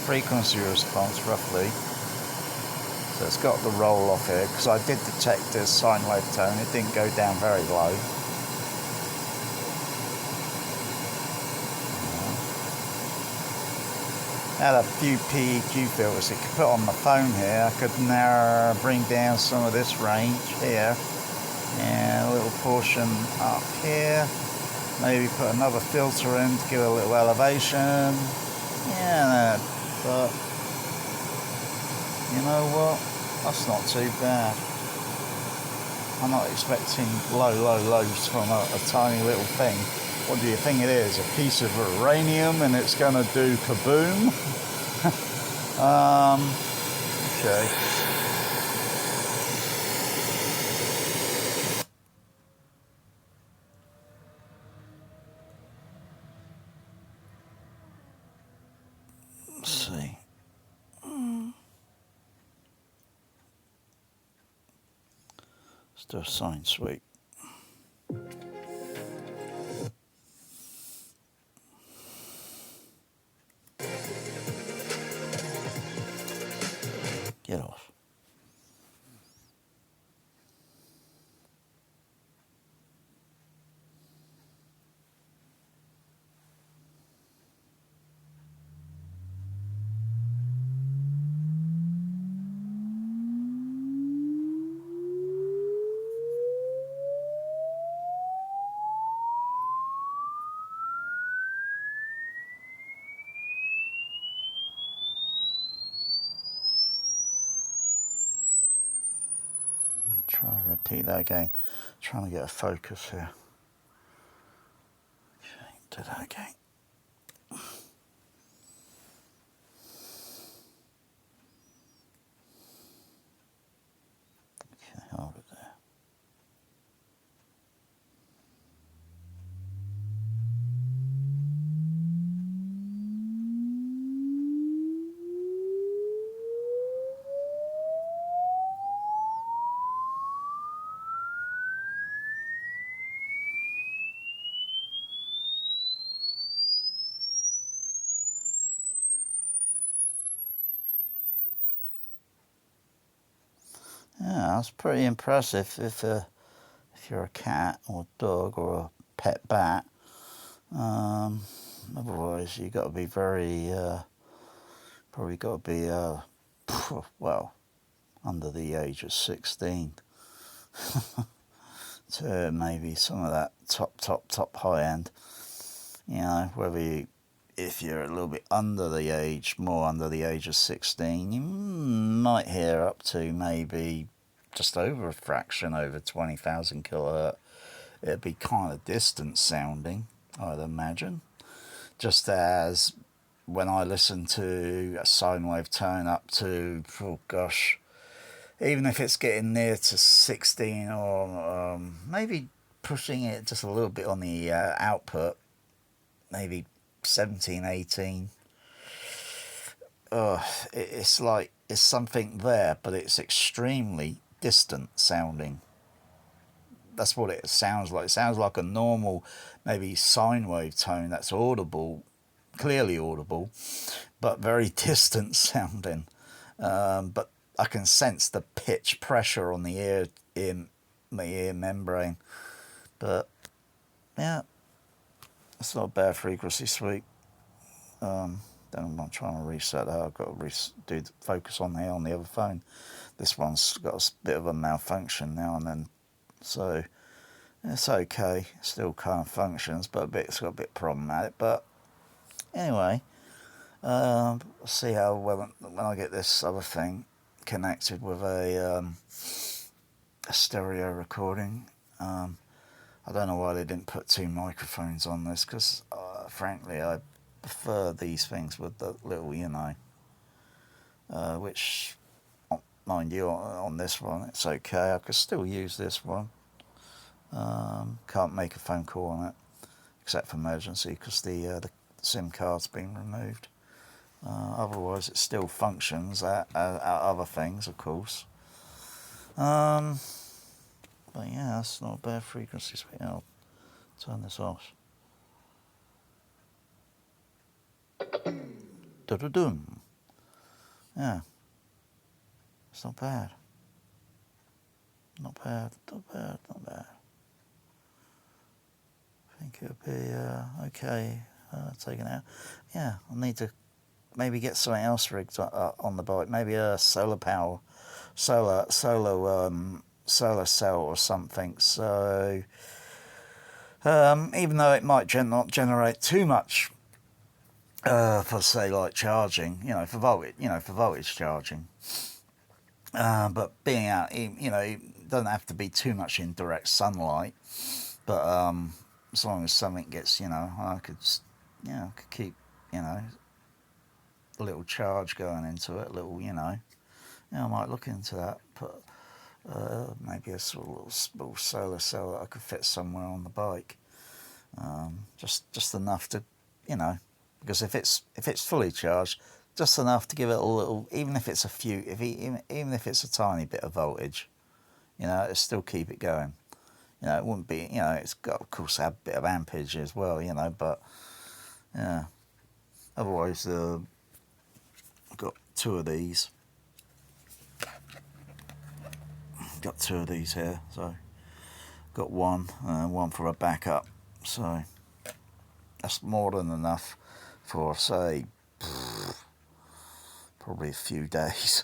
frequency response roughly. So it's got the roll off here, because I did detect this sine wave tone. It didn't go down very low. Had a few PEQ filters it could put on the phone here. I could now bring down some of this range here, and a little portion up here. Maybe put another filter in to give it a little elevation. Yeah, but you know what? That's not too bad. I'm not expecting lows from a tiny little thing. What do you think it is? A piece of uranium and it's gonna do kaboom? Okay. Let's see. Let's do a sine sweep. Get off. Try to repeat that again. Trying to get a focus here. Okay, do that again. Okay, hold it there. Yeah, that's pretty impressive if you're a cat or a dog or a pet bat. Otherwise, you got to be very, probably got to be, well, under the age of 16 to maybe some of that top high end. You know, if you're a little bit under the age, more under the age of 16, you might hear up to maybe just over a fraction over 20,000 kilohertz. It'd be kind of distant sounding, I'd imagine. Just as when I listen to a sine wave tone up to, oh gosh, even if it's getting near to 16 or maybe pushing it just a little bit on the output, maybe 17, 18. It's like it's something there, but it's extremely distant sounding. That's what it sounds like. It sounds like a normal, maybe sine wave tone that's audible, clearly audible, but very distant sounding. But I can sense the pitch pressure on the ear membrane. But yeah, it's not a bad frequency sweep. Then I'm trying to reset that. I've got to do the focus on here on the other phone. This one's got a bit of a malfunction now and then, so it's okay. It still kind of functions, but it's got a bit problematic. But anyway, I'll see how well when I get this other thing connected with a stereo recording. I don't know why they didn't put two microphones on this, because frankly I prefer these things with the little, you know, which, mind you, on this one it's okay. I could still use this one. Can't make a phone call on it except for emergency, because the SIM card's been removed. Otherwise it still functions at other things, of course. But yeah, that's not a bad frequency. I'll turn this off. Da-da-dum. yeah, it's not bad. Not bad, not bad, not bad. I think it'll be okay taken out. Yeah, I need to maybe get something else rigged on the bike. Maybe a solar power, solar cell or something. So even though it might not generate too much for say like charging, for voltage charging. But being out, it doesn't have to be too much in direct sunlight. But as long as something gets, I could keep, a little charge going into it, I might look into that. Put maybe a sort of little solar cell that I could fit somewhere on the bike. Just enough to, because if it's fully charged, just enough to give it a little, even if it's even if it's a tiny bit of voltage, it'll still keep it going. It wouldn't be, it's got, of course, a bit of ampage as well, but yeah. Otherwise, I've got two of these. Got two of these here, so got one for a backup. So that's more than enough for, say, probably a few days.